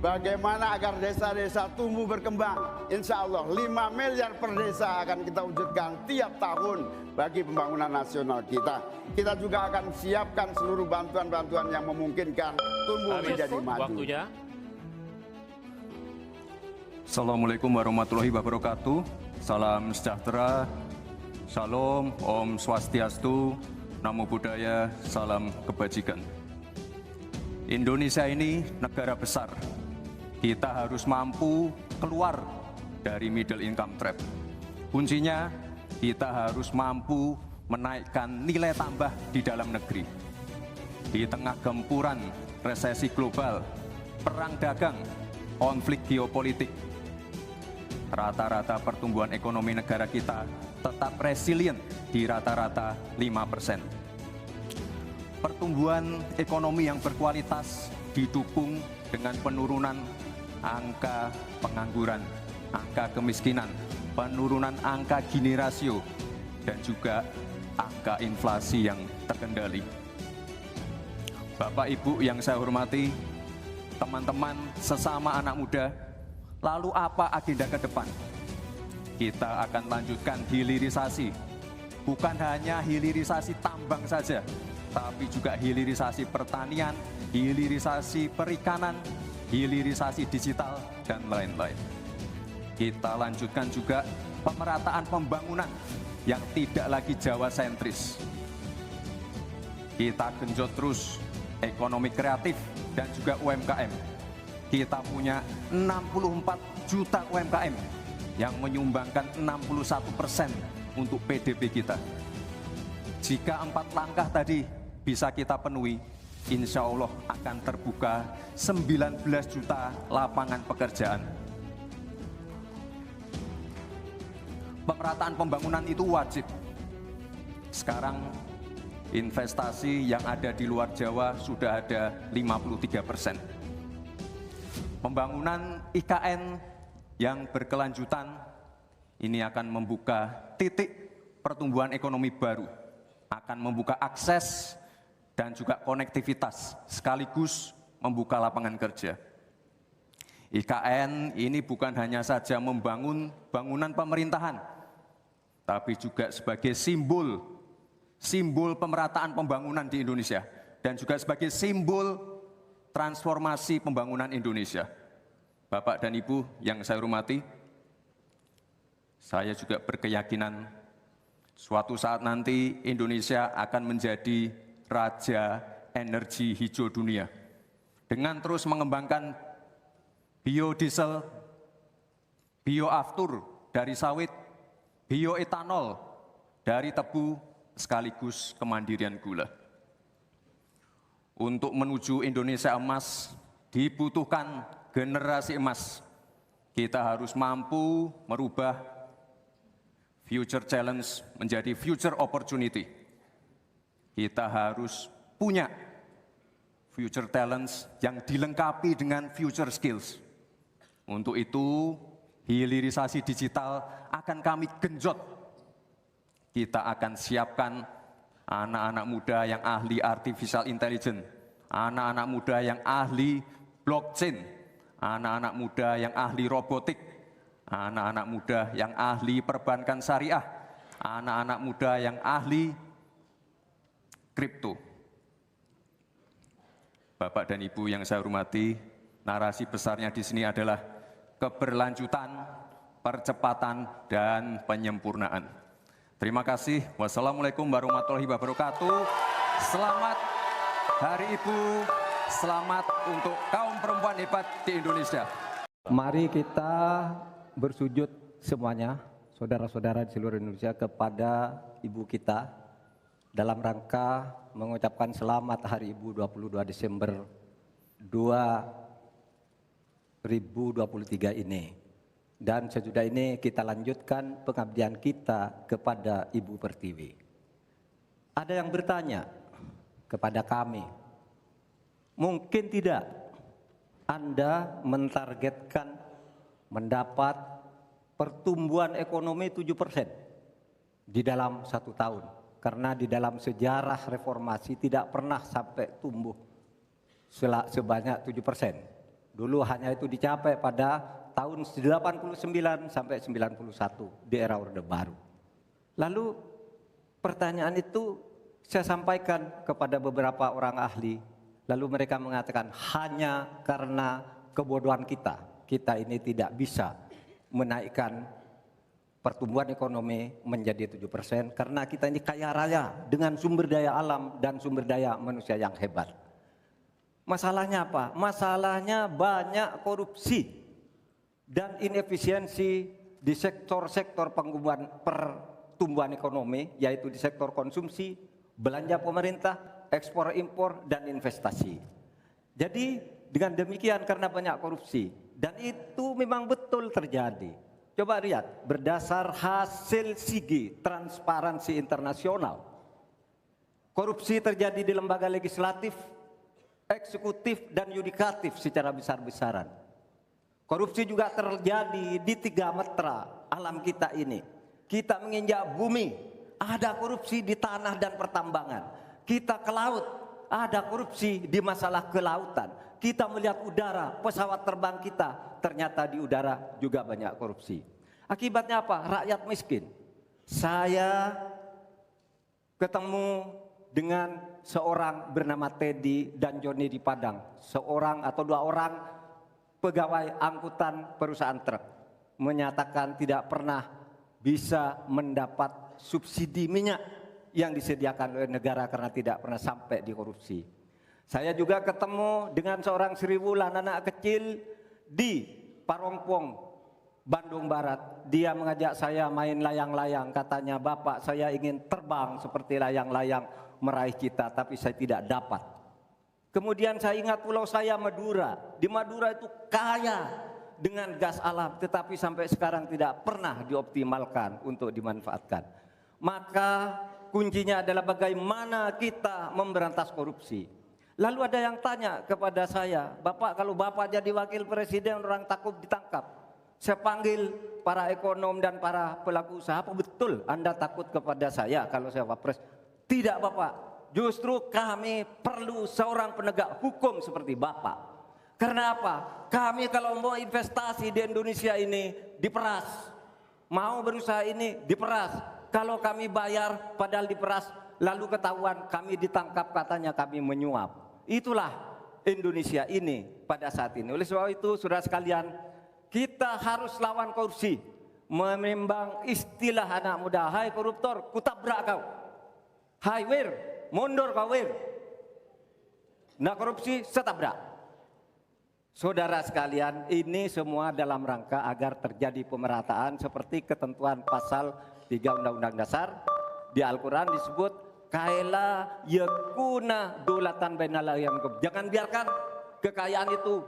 bagaimana agar desa-desa tumbuh berkembang. Insya Allah 5 miliar per desa akan kita wujudkan tiap tahun bagi pembangunan nasional kita. Kita juga akan siapkan seluruh bantuan-bantuan yang memungkinkan tumbuh menjadi maju. Waktunya. Assalamualaikum warahmatullahi wabarakatuh. Salam sejahtera, Shalom, Om Swastiastu, Namo Buddhaya, salam kebajikan. Indonesia ini negara besar. Kita harus mampu keluar dari middle income trap. Kuncinya, kita harus mampu menaikkan nilai tambah di dalam negeri. Di tengah gempuran resesi global, perang dagang, konflik geopolitik, rata-rata pertumbuhan ekonomi negara kita tetap resilient di rata-rata 5%. Pertumbuhan ekonomi yang berkualitas didukung dengan penurunan angka pengangguran, angka kemiskinan, penurunan angka Gini rasio, dan juga angka inflasi yang terkendali. Bapak Ibu yang saya hormati, teman-teman sesama anak muda, lalu apa agenda ke depan? Kita akan lanjutkan hilirisasi, bukan hanya hilirisasi tambang saja, tapi juga hilirisasi pertanian, hilirisasi perikanan, hilirisasi digital, dan lain-lain. Kita lanjutkan juga pemerataan pembangunan yang tidak lagi Jawa sentris. Kita genjot terus ekonomi kreatif dan juga UMKM. Kita punya 64 juta UMKM yang menyumbangkan 61% untuk PDB kita. Jika 4 langkah tadi bisa kita penuhi, insya Allah akan terbuka 19 juta lapangan pekerjaan. Pemerataan pembangunan itu wajib. Sekarang investasi yang ada di luar Jawa sudah ada 53%. Pembangunan IKN yang berkelanjutan ini akan membuka titik pertumbuhan ekonomi baru, akan membuka akses dan juga konektivitas, sekaligus membuka lapangan kerja. IKN ini bukan hanya saja membangun bangunan pemerintahan, tapi juga sebagai simbol pemerataan pembangunan di Indonesia, dan juga sebagai simbol transformasi pembangunan Indonesia. Bapak dan Ibu yang saya hormati, saya juga berkeyakinan suatu saat nanti Indonesia akan menjadi raja energi hijau dunia dengan terus mengembangkan biodiesel, bioaftur dari sawit, bioetanol dari tebu, sekaligus kemandirian gula. Untuk menuju Indonesia emas dibutuhkan generasi emas. Kita harus mampu merubah future challenge menjadi future opportunity. Kita harus punya future talents yang dilengkapi dengan future skills. Untuk itu, hilirisasi digital akan kami genjot. Kita akan siapkan anak-anak muda yang ahli artificial intelligence, anak-anak muda yang ahli blockchain, anak-anak muda yang ahli robotik, anak-anak muda yang ahli perbankan syariah, anak-anak muda yang ahli kripto. Bapak dan Ibu yang saya hormati, narasi besarnya di sini adalah keberlanjutan, percepatan, dan penyempurnaan. Terima kasih. Wassalamualaikum warahmatullahi wabarakatuh. Selamat Hari Ibu, selamat untuk kaum perempuan hebat di Indonesia. Mari kita bersujud semuanya, saudara-saudara di seluruh Indonesia, kepada Ibu kita dalam rangka mengucapkan selamat Hari Ibu 22 Desember 2023 ini. Dan sesudah ini kita lanjutkan pengabdian kita kepada Ibu Pertiwi. Ada yang bertanya kepada kami, mungkin tidak Anda mentargetkan mendapat pertumbuhan ekonomi 7% di dalam 1 tahun. Karena di dalam sejarah reformasi tidak pernah sampai tumbuh sebanyak 7%. Dulu hanya itu dicapai pada tahun 89 sampai 91 di era Orde Baru. Lalu pertanyaan itu saya sampaikan kepada beberapa orang ahli. Lalu mereka mengatakan hanya karena kebodohan kita ini tidak bisa menaikkan pertumbuhan ekonomi menjadi 7% karena kita ini kaya raya dengan sumber daya alam dan sumber daya manusia yang hebat. Masalahnya apa? Masalahnya banyak korupsi dan inefisiensi di sektor-sektor pertumbuhan ekonomi, yaitu di sektor konsumsi, belanja pemerintah, ekspor impor, dan investasi. Jadi dengan demikian karena banyak korupsi, dan itu memang betul terjadi. Coba lihat, berdasar hasil SIGI, Transparansi Internasional, korupsi terjadi di lembaga legislatif, eksekutif, dan yudikatif secara besar-besaran. Korupsi juga terjadi di 3 metra alam kita ini. Kita menginjak bumi, ada korupsi di tanah dan pertambangan. Kita ke laut, ada korupsi di masalah kelautan. Kita melihat udara, pesawat terbang kita, ternyata di udara juga banyak korupsi. Akibatnya apa? Rakyat miskin. Saya ketemu dengan seorang bernama Teddy dan Joni di Padang, seorang atau 2 orang pegawai angkutan perusahaan truk, menyatakan tidak pernah bisa mendapat subsidi minyak yang disediakan oleh negara karena tidak pernah sampai di korupsi. Saya juga ketemu dengan seorang Sri Wulan, anak kecil di Parongpong, Bandung Barat. Dia mengajak saya main layang-layang, katanya, "Bapak, saya ingin terbang seperti layang-layang meraih cita, tapi saya tidak dapat." Kemudian saya ingat pulau saya Madura. Di Madura itu kaya dengan gas alam, tetapi sampai sekarang tidak pernah dioptimalkan untuk dimanfaatkan. Maka kuncinya adalah bagaimana kita memberantas korupsi. Lalu ada yang tanya kepada saya, "Bapak, kalau Bapak jadi wakil presiden orang takut ditangkap." Saya panggil para ekonom dan para pelaku usaha, "Apa betul Anda takut kepada saya kalau saya wapres?" "Tidak, Bapak. Justru kami perlu seorang penegak hukum seperti Bapak. Karena apa? Kami kalau mau investasi di Indonesia ini diperas. Mau berusaha ini diperas. Kalau kami bayar padahal diperas, lalu ketahuan kami ditangkap katanya kami menyuap." Itulah Indonesia ini pada saat ini. Oleh sebab itu, saudara sekalian, kita harus lawan korupsi. Memembang istilah anak muda, "Hai koruptor, kutabrak kau. Hai wir, mundur kau wir. Nah korupsi, setabrak." Saudara sekalian, ini semua dalam rangka agar terjadi pemerataan seperti ketentuan pasal 3 Undang-Undang Dasar. Di Al-Quran disebut kaila yakuna dolatan bainal. Jangan biarkan kekayaan itu